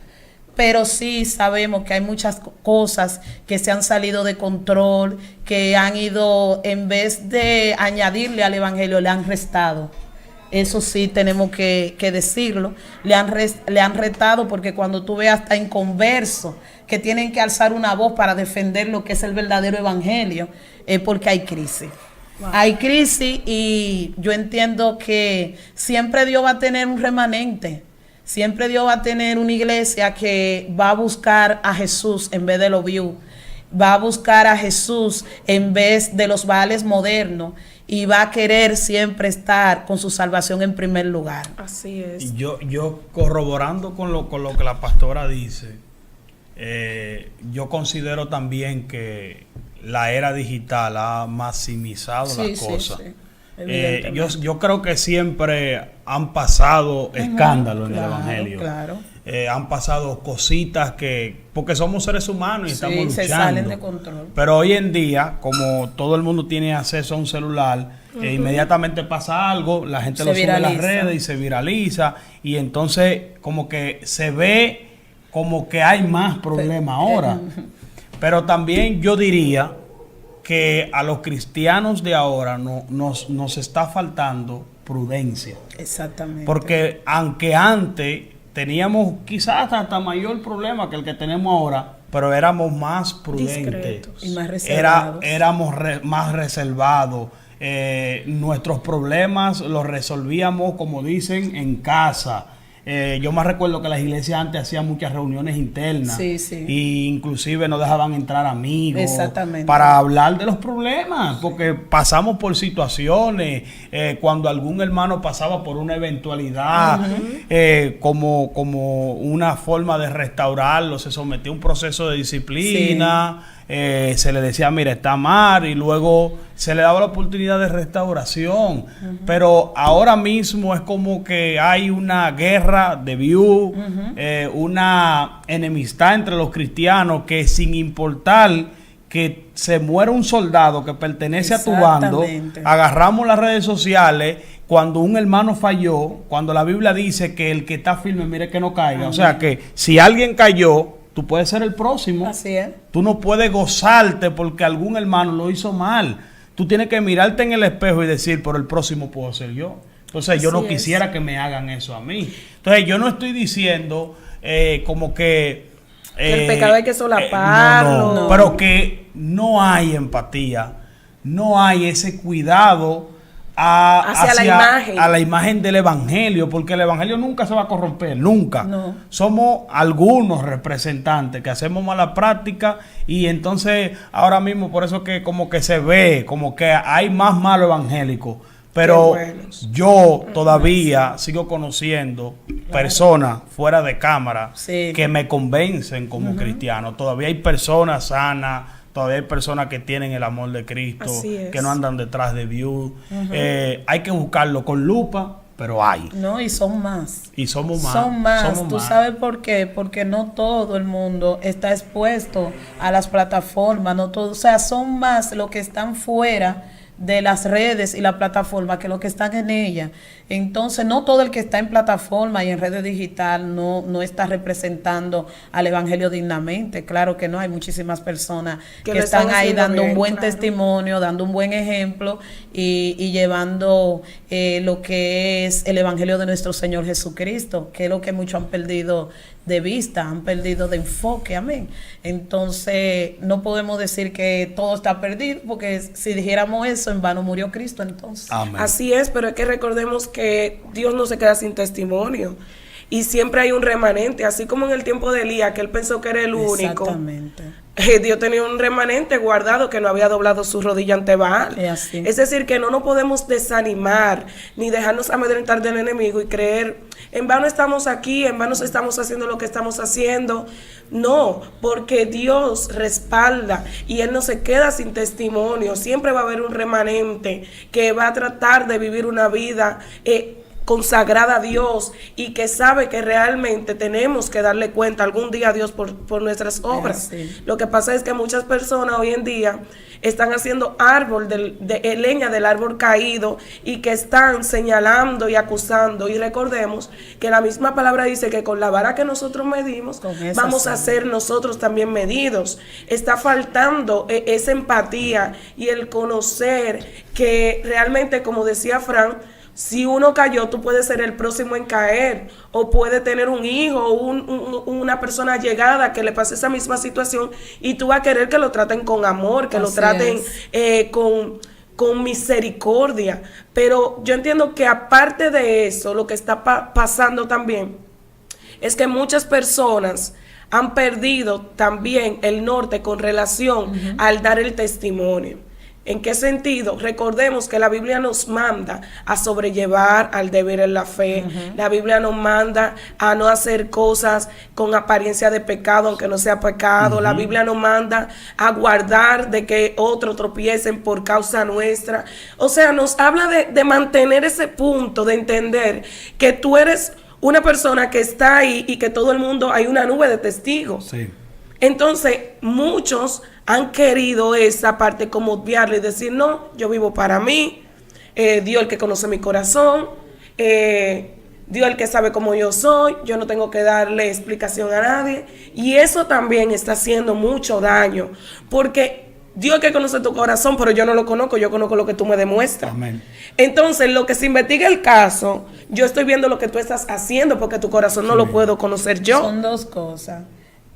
Pero sí sabemos que hay muchas cosas que se han salido de control, que han ido, en vez de añadirle al evangelio, le han restado. Eso sí tenemos que decirlo. Le han retado, porque cuando tú ves hasta inconversos que tienen que alzar una voz para defender lo que es el verdadero evangelio, es porque hay crisis. Wow. Hay crisis, y yo entiendo que siempre Dios va a tener un remanente. Siempre Dios va a tener una iglesia que va a buscar a Jesús en vez de los views. Va a buscar a Jesús en vez de los baales modernos. Y va a querer siempre estar con su salvación en primer lugar. Así es. Y yo corroborando con lo que la pastora dice, yo considero también que la era digital ha maximizado las cosas. Sí, evidentemente. Yo creo que siempre han pasado escándalos en el Claro, Evangelio. claro. Han pasado cositas porque somos seres humanos y estamos luchando. Se salen de control. Pero hoy en día, como todo el mundo tiene acceso a un celular, inmediatamente pasa algo, la gente Se lo sube a las viraliza. redes y se viraliza, y entonces como que se ve como que hay más problemas ahora. Pero también yo diría que a los cristianos de ahora nos está faltando prudencia. Exactamente. Porque aunque antes teníamos quizás hasta mayor problema que el que tenemos ahora, pero éramos más prudentes. Discretos. Y más reservados. Éramos más reservados. Nuestros problemas los resolvíamos, como dicen, en casa. Yo me recuerdo que las iglesias antes hacían muchas reuniones internas. Sí, sí. Y inclusive no dejaban entrar amigos. Exactamente. Para hablar de los problemas, porque pasamos por situaciones, cuando algún hermano pasaba por una eventualidad, como una forma de restaurarlo, se sometió a un proceso de disciplina. Sí. Se le decía, mira, está mal, y luego se le daba la oportunidad de restauración. Pero ahora mismo es como que hay una guerra de views, una enemistad entre los cristianos, que sin importar que se muera un soldado que pertenece a tu bando, agarramos las redes sociales cuando un hermano falló, cuando la Biblia dice que el que está firme, mire que no caiga. O sea que si alguien cayó, tú puedes ser el próximo. Así es. Tú no puedes gozarte porque algún hermano lo hizo mal. Tú tienes que mirarte en el espejo y decir, pero el próximo puedo ser yo. Entonces yo no quisiera que me hagan eso a mí. Entonces yo no estoy diciendo como que el pecado hay que solaparlo. No, pero que no hay empatía, no hay ese cuidado hacia la imagen del evangelio, porque el evangelio nunca se va a corromper, nunca. No. Somos algunos representantes que hacemos mala práctica, y entonces ahora mismo por eso que como que se ve como que hay más malo evangélico. Pero yo todavía sigo conociendo personas fuera de cámara que me convencen como cristiano. Todavía hay personas sanas, todavía hay personas que tienen el amor de Cristo, que no andan detrás de views. Hay que buscarlo con lupa, pero hay. No, y son más. Y somos más. Son más. ¿Tú sabes por qué? Porque no todo el mundo está expuesto a las plataformas, no todo, o sea, son más los que están fuera de las redes y la plataforma que los que están en ella. Entonces, no todo el que está en plataforma y en redes digital no está representando al evangelio dignamente. Claro que no, hay muchísimas personas que están ahí dando un buen testimonio, dando un buen ejemplo y llevando lo que es el evangelio de nuestro Señor Jesucristo, que es lo que muchos han perdido de vista, han perdido de enfoque, amén. Entonces, no podemos decir que todo está perdido, porque si dijéramos eso, en vano murió Cristo, entonces. Amén. Así es, pero es que recordemos que Dios no se queda sin testimonio, y siempre hay un remanente, así como en el tiempo de Elías, que él pensó que era el único. Exactamente. Dios tenía un remanente guardado que no había doblado su rodilla ante Baal. Es decir, que no nos podemos desanimar ni dejarnos amedrentar del enemigo y creer, en vano estamos aquí, en vano estamos haciendo lo que estamos haciendo. No, porque Dios respalda y Él no se queda sin testimonio. Siempre va a haber un remanente que va a tratar de vivir una vida consagrada a Dios, y que sabe que realmente tenemos que darle cuenta algún día a Dios por nuestras obras. Lo que pasa es que muchas personas hoy en día están haciendo árbol de leña del árbol caído, y que están señalando y acusando. Y recordemos que la misma palabra dice que con la vara que nosotros medimos, vamos a ser nosotros también medidos. Está faltando esa empatía y el conocer que realmente, como decía Fran, si uno cayó, tú puedes ser el próximo en caer, o puede tener un hijo o una persona allegada que le pase esa misma situación, y tú vas a querer que lo traten con amor, que lo traten con misericordia. Pero yo entiendo que aparte de eso, lo que está pasando también es que muchas personas han perdido también el norte con relación al dar el testimonio. ¿En qué sentido? Recordemos que la Biblia nos manda a sobrellevar al deber en la fe. La Biblia nos manda a no hacer cosas con apariencia de pecado, aunque no sea pecado. La Biblia nos manda a guardar de que otros tropiecen por causa nuestra. O sea, nos habla de mantener ese punto, de entender que tú eres una persona que está ahí y que todo el mundo, hay una nube de testigos. Sí. Entonces, muchos han querido esa parte como obviarle y decir, no, yo vivo para mí, Dios el que conoce mi corazón, Dios el que sabe cómo yo soy, yo no tengo que darle explicación a nadie. Y eso también está haciendo mucho daño, porque Dios el que conoce tu corazón, pero yo no lo conozco, yo conozco lo que tú me demuestras. Amén. Entonces, lo que se investiga el caso, yo estoy viendo lo que tú estás haciendo, porque tu corazón no lo puedo conocer yo. Son dos cosas.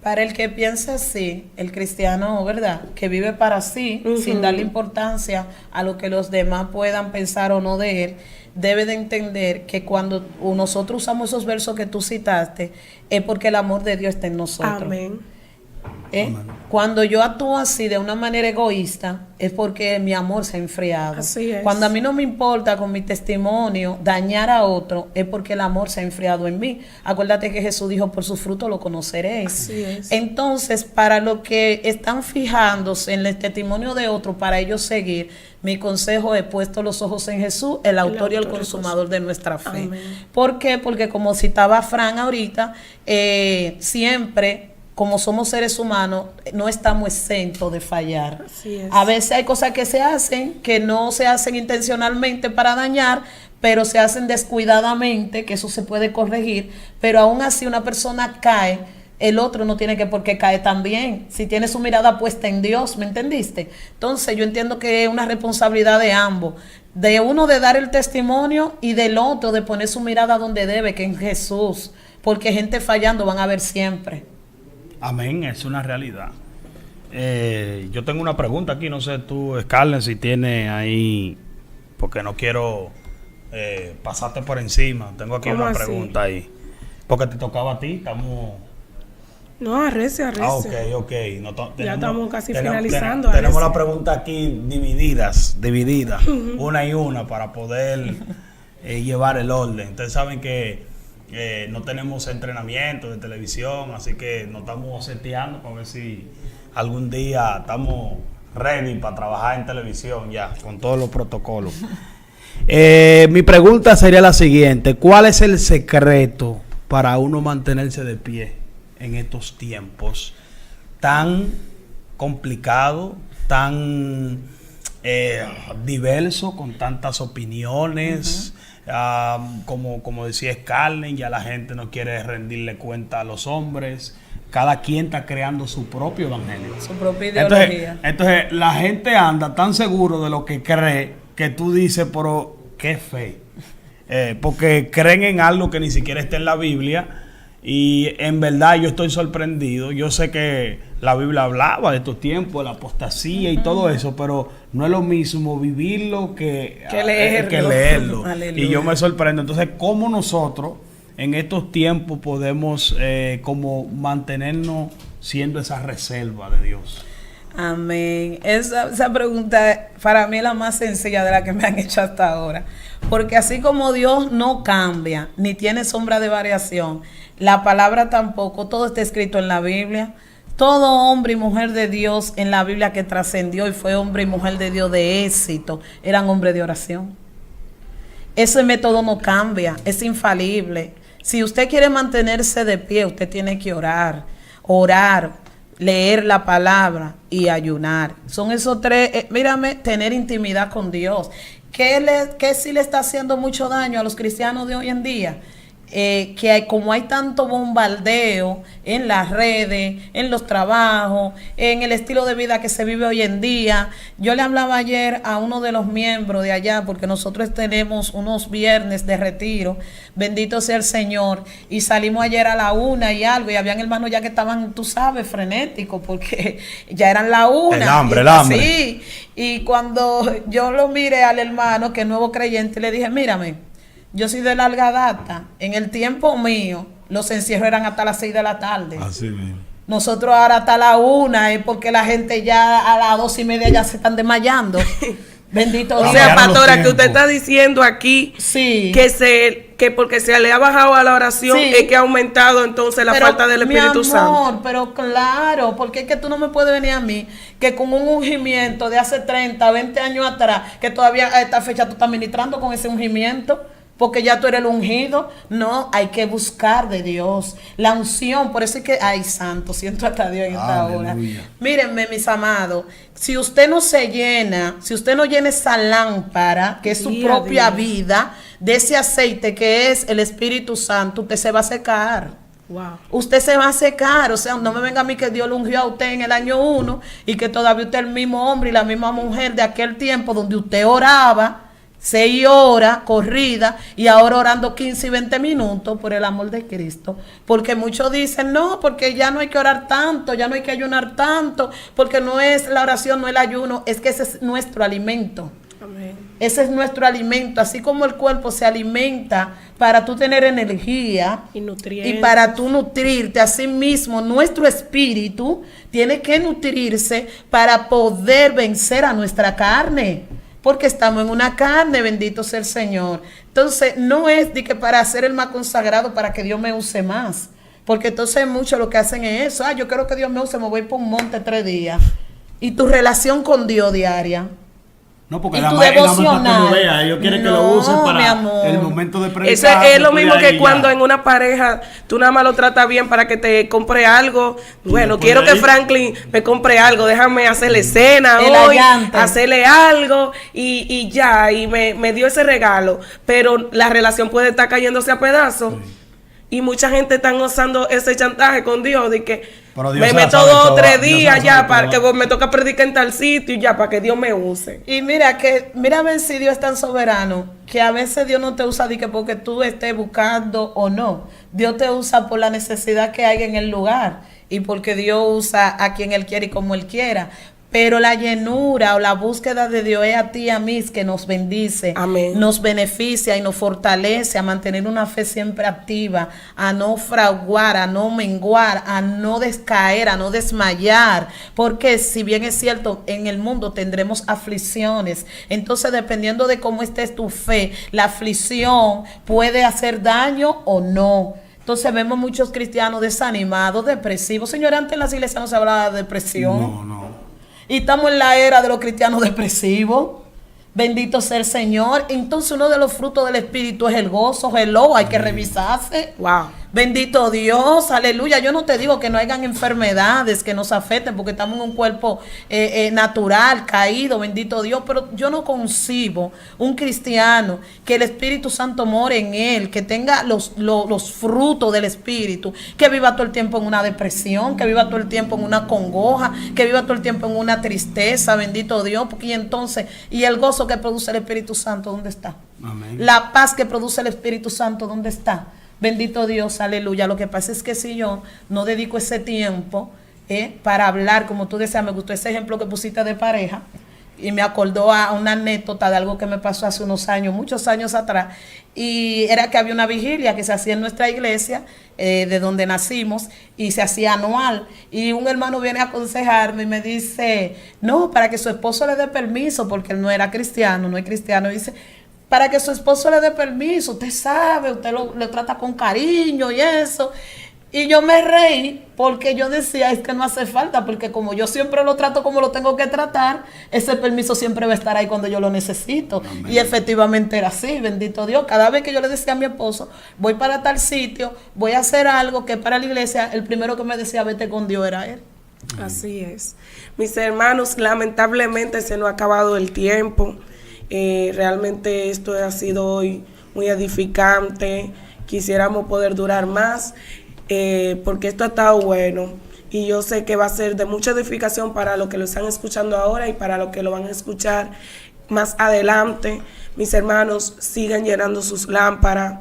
Para el que piensa así, el cristiano, ¿verdad?, que vive para sí, sin darle importancia a lo que los demás puedan pensar o no de él, debe de entender que cuando nosotros usamos esos versos que tú citaste, es porque el amor de Dios está en nosotros. Amén. Cuando yo actúo así de una manera egoísta, es porque mi amor se ha enfriado. Así es. Cuando a mí no me importa con mi testimonio dañar a otro, es porque el amor se ha enfriado en mí. Acuérdate que Jesús dijo, por su fruto lo conoceréis. Así es. Entonces, para los que están fijándose en el testimonio de otro, para ellos seguir, mi consejo es puesto los ojos en Jesús, el autor y el consumador de nuestra fe. Amén. ¿Por qué? Porque como citaba Fran ahorita, siempre, como somos seres humanos, no estamos exentos de fallar. Así es. A veces hay cosas que se hacen, que no se hacen intencionalmente para dañar, pero se hacen descuidadamente, que eso se puede corregir, pero aún así una persona cae, el otro no tiene que por qué caer también, si tiene su mirada puesta en Dios, ¿me entendiste? Entonces yo entiendo que es una responsabilidad de ambos, de uno de dar el testimonio y del otro de poner su mirada donde debe, que en Jesús, porque gente fallando van a haber siempre. Amén, es una realidad. Yo tengo una pregunta aquí, no sé tú, Scarlett, si tiene ahí, porque no quiero pasarte por encima. Tengo aquí ¿Cómo una así? pregunta ahí. Porque te tocaba a ti, estamos... No, arrece. ok. Ya estamos casi tenemos- finalizando, Tenemos Arece. la pregunta aquí divididas, una y una, para poder llevar el orden. Ustedes saben que no tenemos entrenamiento de televisión, así que nos estamos seteando para ver si algún día estamos ready para trabajar en televisión ya, con todos los protocolos. Mi pregunta sería la siguiente: ¿cuál es el secreto para uno mantenerse de pie en estos tiempos tan complicados, tan diversos, con tantas opiniones? Como decía Scarlett, ya la gente no quiere rendirle cuenta a los hombres. Cada quien está creando su propio evangelio, Su propia ideología. Entonces la gente anda tan seguro de lo que cree que tú dices, pero qué fe. Porque creen en algo que ni siquiera está en la Biblia. Y en verdad yo estoy sorprendido. Yo sé que la Biblia hablaba de estos tiempos, de la apostasía y todo eso, pero no es lo mismo vivirlo que leerlo. Aleluya. Y yo me sorprendo. Entonces, ¿cómo nosotros en estos tiempos podemos como mantenernos siendo esa reserva de Dios? Amén. Esa pregunta para mí es la más sencilla de la que me han hecho hasta ahora. Porque así como Dios no cambia, ni tiene sombra de variación, la palabra tampoco, todo está escrito en la Biblia. Todo hombre y mujer de Dios en la Biblia que trascendió y fue hombre y mujer de Dios de éxito, eran hombres de oración. Ese método no cambia, es infalible. Si usted quiere mantenerse de pie, usted tiene que orar, leer la palabra y ayunar. Son esos tres, mírame, tener intimidad con Dios. ¿Qué sí le está haciendo mucho daño a los cristianos de hoy en día? Como hay tanto bombardeo en las redes, en los trabajos, en el estilo de vida que se vive hoy en día. Yo le hablaba ayer a uno de los miembros de allá, porque nosotros tenemos unos viernes de retiro, bendito sea el Señor, y salimos ayer a la 1 y algo, y habían hermanos ya que estaban, tú sabes, frenéticos, porque ya eran la 1. El hambre. Sí, y cuando yo lo miré al hermano, que es nuevo creyente, le dije, mírame, yo soy de larga data. En el tiempo mío, los encierros eran hasta las 6 de la tarde. Así mismo. Nosotros ahora hasta la 1 es porque la gente ya a las 2:30 ya se están desmayando. Bendito O Dios. sea, Cambiaron los pastora, que usted tiempos. está diciendo aquí Sí. que porque se le ha bajado a la oración Sí. es que ha aumentado entonces la Pero, falta del mi Espíritu amor, Santo. pero claro, porque es que tú no me puedes venir a mí que con un ungimiento de hace 30, 20 años atrás, que todavía a esta fecha tú estás ministrando con ese ungimiento, porque ya tú eres el ungido. No, hay que buscar de Dios la unción. Por eso es que, ay, santo, siento hasta Dios en esta hora. Aleluya. Mírenme, mis amados, si usted no se llena, si usted no llena esa lámpara, que es su Día a propia día. vida, de ese aceite que es el Espíritu Santo, usted se va a secar. Wow. Usted se va a secar. O sea, no me venga a mí que Dios lo ungió a usted en el año 1 y que todavía usted es el mismo hombre y la misma mujer de aquel tiempo donde usted oraba 6 horas corrida y ahora orando 15 y 20 minutos por el amor de Cristo. Porque muchos dicen, no, porque ya no hay que orar tanto, ya no hay que ayunar tanto, porque no es la oración, no el ayuno, es que ese es nuestro alimento. Amén. Ese es nuestro alimento, así como el cuerpo se alimenta para tú tener energía Y nutrientes. y para tú nutrirte, así mismo nuestro espíritu tiene que nutrirse para poder vencer a nuestra carne, porque estamos en una carne, bendito sea el Señor. Entonces no es de que para ser el más consagrado, para que Dios me use más, porque entonces muchos lo que hacen es eso, yo quiero que Dios me use, me voy por un monte 3 días, y tu relación con Dios diaria. No, porque ¿Y la tu más para que devocional? lo vea, ellos quieren que lo No, usen mi para amor. el momento de predicar. Eso es lo después mismo de que ahí cuando ya. en una pareja tú nada más lo tratas bien para que te compre algo. Bueno, después quiero de que ahí- Franklin me compre algo, déjame hacerle cena El hoy, allante. hacerle algo y ya, y me dio ese regalo. Pero la relación puede estar cayéndose a pedazos. Y mucha gente está usando ese chantaje con Dios de que Pero Dios me se la meto sabe 2 o toda, 3 Dios se la días sabe ya para toda. que me toca predicar en tal sitio y ya para que Dios me use. Y mira a ver si Dios es tan soberano, que a veces Dios no te usa de que porque tú estés buscando o no. Dios te usa por la necesidad que hay en el lugar y porque Dios usa a quien Él quiere y como Él quiera. Pero la llenura o la búsqueda de Dios es a ti y a mí que nos bendice, Amén. nos beneficia y nos fortalece a mantener una fe siempre activa, a no fraguar, a no menguar, a no descaer, a no desmayar. Porque si bien es cierto, en el mundo tendremos aflicciones. Entonces, dependiendo de cómo estés tu fe, la aflicción puede hacer daño o no. Entonces vemos muchos cristianos desanimados, depresivos. Señor, antes en las iglesias no se hablaba de depresión. No. Y estamos en la era de los cristianos depresivos. Bendito sea el Señor. Entonces uno de los frutos del Espíritu es el gozo. Hello, hay que revisarse. Wow. Bendito Dios, aleluya. Yo no te digo que no hayan enfermedades que nos afecten porque estamos en un cuerpo natural, caído, bendito Dios, pero yo no concibo un cristiano que el Espíritu Santo more en él, que tenga los frutos del Espíritu, que viva todo el tiempo en una depresión, que viva todo el tiempo en una congoja, que viva todo el tiempo en una tristeza, bendito Dios, porque y entonces, y el gozo que produce el Espíritu Santo, ¿dónde está? Amén. La paz que produce el Espíritu Santo, ¿dónde está? Bendito Dios, aleluya. Lo que pasa es que si yo no dedico ese tiempo para hablar, como tú decías, me gustó ese ejemplo que pusiste de pareja y me acordó a una anécdota de algo que me pasó hace unos años, muchos años atrás, y era que había una vigilia que se hacía en nuestra iglesia, de donde nacimos, y se hacía anual, y un hermano viene a aconsejarme y me dice, no, para que su esposo le dé permiso, porque él no era cristiano, no es cristiano, y dice, para que su esposo le dé permiso, usted sabe, usted lo trata con cariño y eso. Y yo me reí porque yo decía, es que no hace falta, porque como yo siempre lo trato como lo tengo que tratar, ese permiso siempre va a estar ahí cuando yo lo necesito. Amén. Y efectivamente era así, bendito Dios. Cada vez que yo le decía a mi esposo, voy para tal sitio, voy a hacer algo que para la iglesia, el primero que me decía, vete con Dios, era él. Así es. Mis hermanos, lamentablemente se nos ha acabado el tiempo. Realmente esto ha sido hoy muy edificante. Quisiéramos poder durar más porque esto ha estado bueno. Y yo sé que va a ser de mucha edificación para los que lo están escuchando ahora y para los que lo van a escuchar más adelante. Mis hermanos, sigan llenando sus lámparas,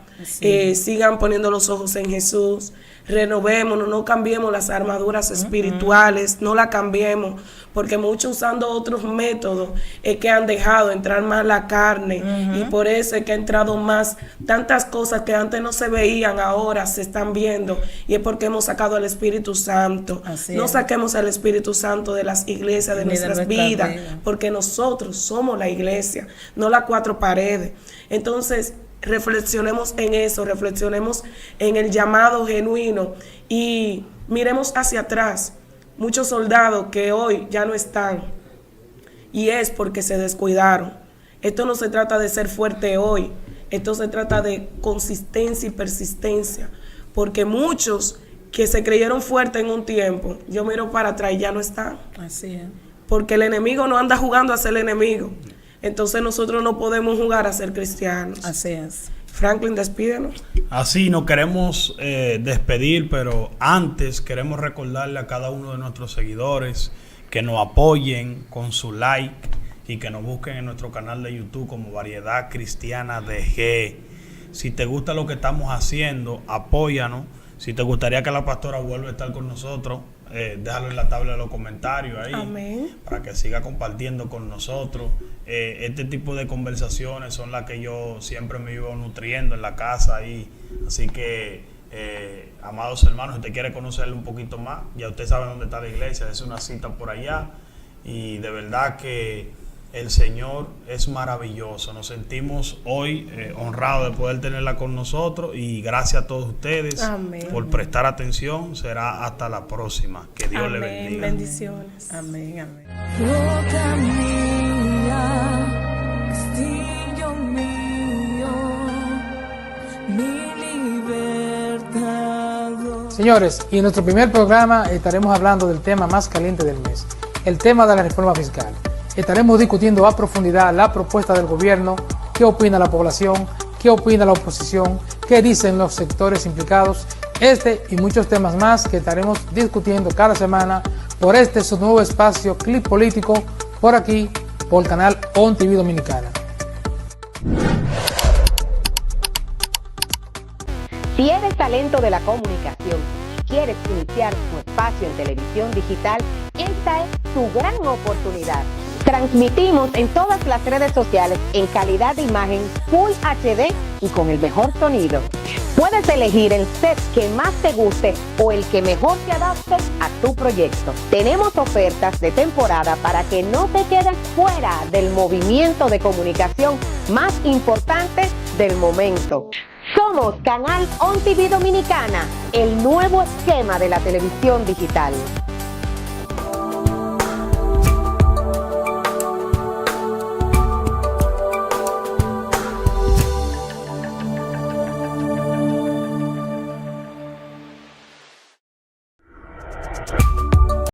sigan poniendo los ojos en Jesús. Renovémonos, no cambiemos las armaduras espirituales, no la cambiemos, porque muchos usando otros métodos es que han dejado entrar más la carne y por eso es que ha entrado más tantas cosas que antes no se veían, ahora se están viendo, y es porque hemos sacado al Espíritu Santo. Así No es. saquemos al Espíritu Santo de las iglesias, de Ni de nuestras nuestra vidas, vida. porque nosotros somos la iglesia, no las 4 paredes. Entonces, reflexionemos en eso, reflexionemos en el llamado genuino y miremos hacia atrás. Muchos soldados que hoy ya no están y es porque se descuidaron. Esto no se trata de ser fuerte hoy, esto se trata de consistencia y persistencia, porque muchos que se creyeron fuertes en un tiempo, yo miro para atrás y ya no están, Así es. porque el enemigo no anda jugando a ser el enemigo. Entonces nosotros no podemos jugar a ser cristianos. Así es. Franklin, despídenos. Así nos queremos despedir, pero antes queremos recordarle a cada uno de nuestros seguidores que nos apoyen con su like y que nos busquen en nuestro canal de YouTube como Variedad Cristiana DG. Si te gusta lo que estamos haciendo, apóyanos. Si te gustaría que la pastora vuelva a estar con nosotros, déjalo en la tabla de los comentarios ahí. Amén. Para que siga compartiendo con nosotros. Este tipo de conversaciones son las que yo siempre me vivo nutriendo en la casa ahí. Así que, amados hermanos, si usted quiere conocerle un poquito más, ya usted sabe dónde está la iglesia, es una cita por allá. Y de verdad que el Señor es maravilloso. Nos sentimos hoy honrados de poder tenerla con nosotros y gracias a todos ustedes Amén. por prestar atención. Será hasta la próxima. Que Dios le Amén. bendiga. Bendiciones. Amén, amén. Roca mía, castillo mío, mi libertador. Señores, y en nuestro primer programa estaremos hablando del tema más caliente del mes, el tema de la reforma fiscal. Estaremos discutiendo a profundidad la propuesta del gobierno, qué opina la población, qué opina la oposición, qué dicen los sectores implicados, este y muchos temas más que estaremos discutiendo cada semana por su nuevo espacio Clip Político, por aquí, por el canal ON TV Dominicana. Si eres talento de la comunicación y quieres iniciar tu espacio en televisión digital, esta es tu gran oportunidad. Transmitimos en todas las redes sociales en calidad de imagen Full HD y con el mejor sonido. Puedes elegir el set que más te guste o el que mejor se adapte a tu proyecto. Tenemos ofertas de temporada para que no te quedes fuera del movimiento de comunicación más importante del momento. Somos Canal ON TV Dominicana, el nuevo esquema de la televisión digital.